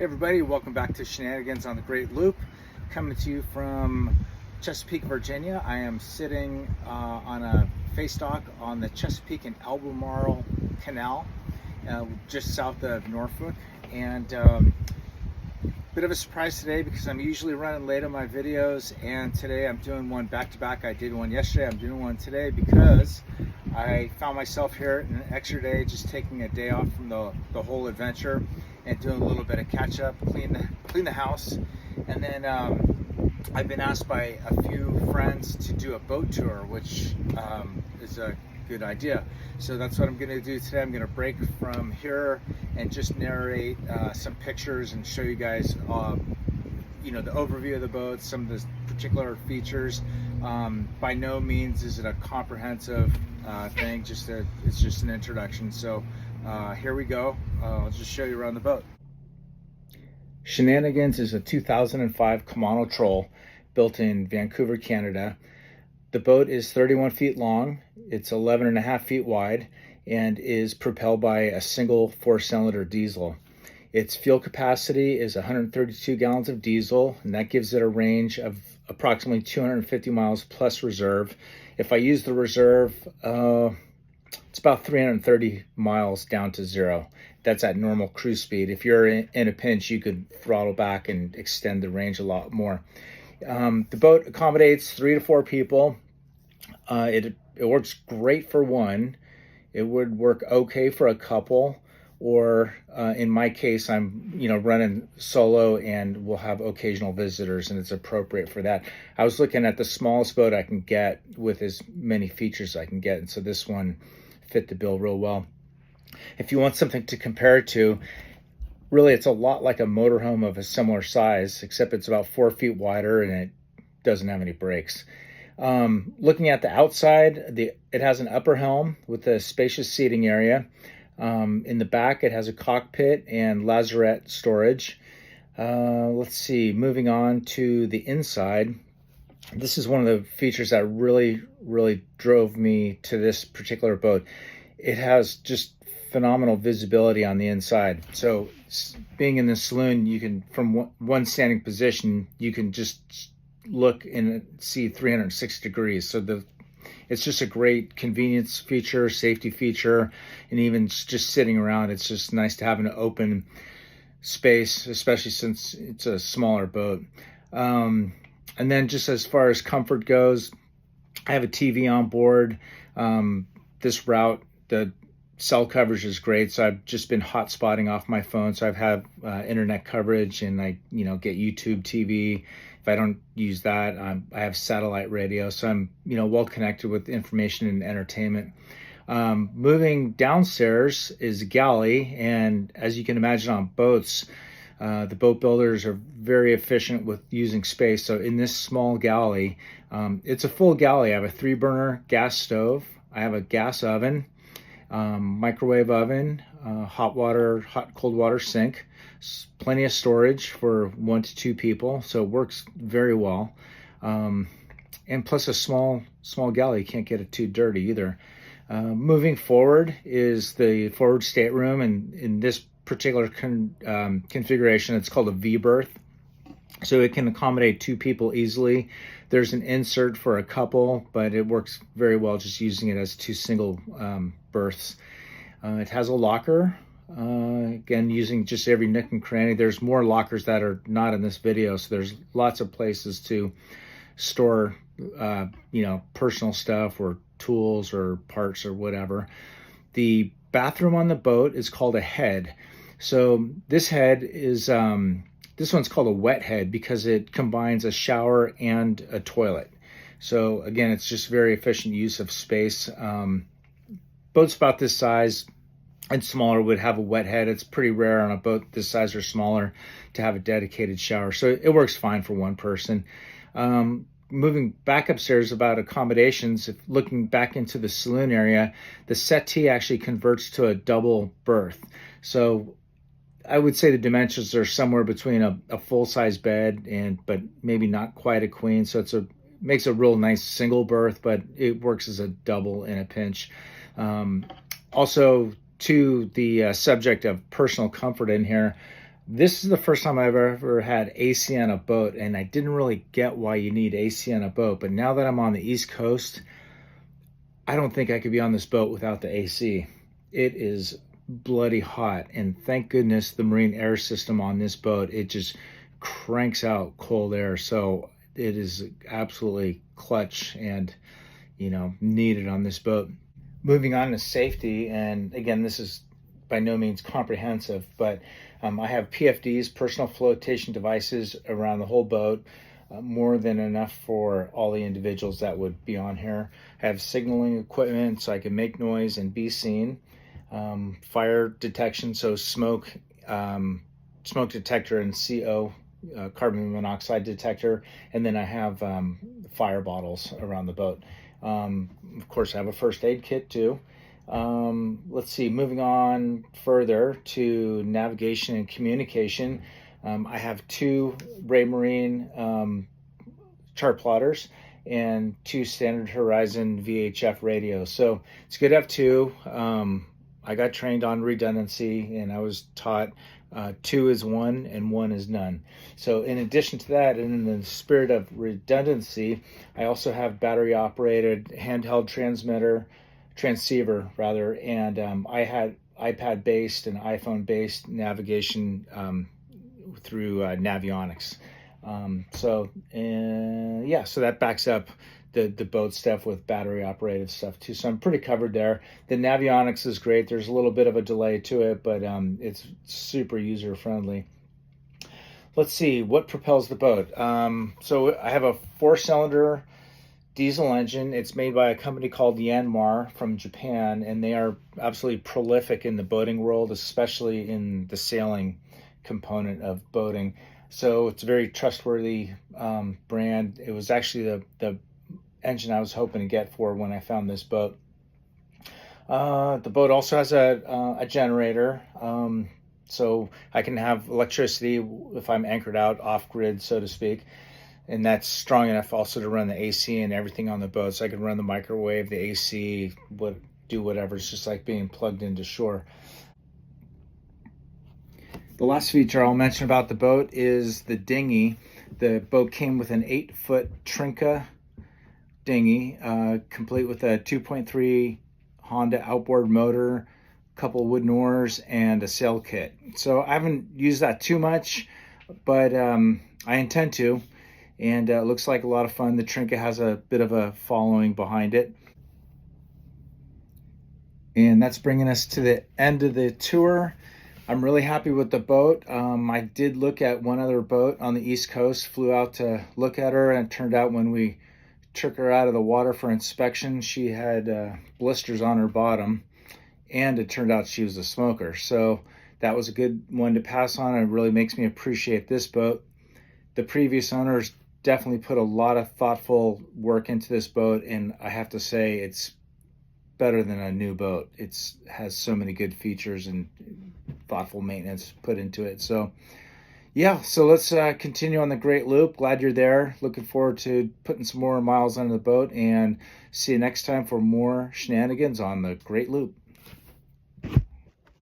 Hey everybody, welcome back to Shenanigans on the Great Loop, coming to you from Chesapeake, Virginia. I am sitting on a face dock on the Chesapeake and Albemarle Canal, just south of Norfolk, and bit of a surprise today because I'm usually running late on my videos, and today I'm doing one back to back. I did one yesterday, I'm doing one today because I found myself here in an extra day, just taking a day off from the whole adventure and doing a little bit of catch up, clean the house. And then I've been asked by a few friends to do a boat tour, which is a good idea. So that's what I'm going to do today. I'm going to break from here and just narrate some pictures and show you guys the overview of the boat, some of the particular features. By no means is it a comprehensive thing, it's just an introduction. So here we go. I'll just show you around the boat. Shenanigans is a 2005 Camano Troll built in Vancouver, Canada. The boat is 31 feet long, it's 11 and a half feet wide, and is propelled by a single 4-cylinder diesel. Its fuel capacity is 132 gallons of diesel, and that gives it a range of approximately 250 miles plus reserve. If I use the reserve, it's about 330 miles down to zero. That's at normal cruise speed. If you're in a pinch, you could throttle back and extend the range a lot more. The boat accommodates 3 to 4 people. It works great for one. It would work okay for a couple, or in my case, I'm running solo and we'll have occasional visitors, and it's appropriate for that. I was looking at the smallest boat I can get with as many features I can get, and so this one fit the bill real well. If you want something to compare it to, really it's a lot like a motorhome of a similar size, except it's about 4 feet wider and it doesn't have any brakes. Looking at the outside, it has an upper helm with a spacious seating area. In the back, it has a cockpit and lazarette storage. Let's see, moving on to the inside. This is one of the features that really drove me to this particular boat. It has just phenomenal visibility on the inside. So being in the saloon, you can, from one standing position, you can just look and see 360 degrees. So it's just a great convenience feature, safety feature, and even just sitting around, it's just nice to have an open space, especially since it's a smaller boat. And then just as far as comfort goes, I have a TV on board. This route, the cell coverage is great, so I've just been hotspotting off my phone. So I've had internet coverage, and I get YouTube TV. If I don't use that, I have satellite radio, so I'm well connected with information and entertainment. Moving downstairs is a galley, and as you can imagine on boats, the boat builders are very efficient with using space. So in this small galley, it's a full galley. I have a 3-burner gas stove, I have a gas oven, microwave oven, hot cold water sink, plenty of storage for 1 to 2 people, so it works very well. And plus a small galley, you can't get it too dirty either. Moving forward is the forward stateroom, and in this particular configuration, it's called a V berth. So it can accommodate 2 people easily. There's an insert for a couple, but it works very well just using it as 2 single berths. It has a locker, again, using just every nook and cranny. There's more lockers that are not in this video, so there's lots of places to store personal stuff or tools or parts or whatever. The bathroom on the boat is called a head. So this head is this one's called a wet head because it combines a shower and a toilet. So again, it's just very efficient use of space. Boats about this size and smaller would have a wet head. It's pretty rare on a boat this size or smaller to have a dedicated shower. So it works fine for one person. Moving back upstairs about accommodations, looking back into the saloon area, the settee actually converts to a double berth. So I would say the dimensions are somewhere between a full-size bed but maybe not quite a queen. So makes a real nice single berth, but it works as a double in a pinch. Also, to the subject of personal comfort in here, This is the first time I've ever had AC on a boat, and I didn't really get why you need AC on a boat. But now that I'm on the East Coast, I don't think I could be on this boat without the AC. It is bloody hot, and thank goodness the marine air system on this boat, it just cranks out cold air. So it is absolutely clutch and, needed on this boat. Moving on to safety, and again, this is by no means comprehensive, but I have PFDs, personal flotation devices, around the whole boat, more than enough for all the individuals that would be on here. I have signaling equipment so I can make noise and be seen. Fire detection, so smoke detector and CO, carbon monoxide detector, and then I have fire bottles around the boat. Of course, I have a first aid kit too. Let's see, moving on further to navigation and communication. I have two Raymarine chart plotters and two Standard Horizon VHF radios. So it's good to have two. I got trained on redundancy, and I was taught two is one and one is none. So in addition to that, and in the spirit of redundancy, I also have battery operated handheld transceiver rather, and I had iPad based and iPhone based navigation through Navionics. So that backs up the boat stuff with battery operated stuff too. So I'm pretty covered there. The Navionics is great. There's a little bit of a delay to it, but it's super user friendly. Let's see what propels the boat. So I have a 4-cylinder diesel engine. It's made by a company called Yanmar from Japan, and they are absolutely prolific in the boating world, especially in the sailing component of boating. So it's a very trustworthy brand. It was actually the engine I was hoping to get for when I found this boat. The boat also has a generator, so I can have electricity if I'm anchored out off grid, so to speak. And that's strong enough also to run the AC and everything on the boat. So I can run the microwave, the AC, do whatever. It's just like being plugged into shore. The last feature I'll mention about the boat is the dinghy. The boat came with an 8-foot Trinca dinghy, complete with a 2.3 Honda outboard motor, a couple wooden oars, and a sail kit. So I haven't used that too much, but I intend to, and it looks like a lot of fun. The Trinca has a bit of a following behind it. And that's bringing us to the end of the tour. I'm really happy with the boat. I did look at one other boat on the East Coast, flew out to look at her, and it turned out when we took her out of the water for inspection, she had blisters on her bottom, and it turned out she was a smoker. So that was a good one to pass on. It really makes me appreciate this boat. The previous owners definitely put a lot of thoughtful work into this boat, and I have to say it's better than a new boat. It has so many good features and thoughtful maintenance put into it. So so let's continue on the Great Loop. Glad you're there. Looking forward to putting some more miles on the boat, and see you next time for more shenanigans on the Great Loop.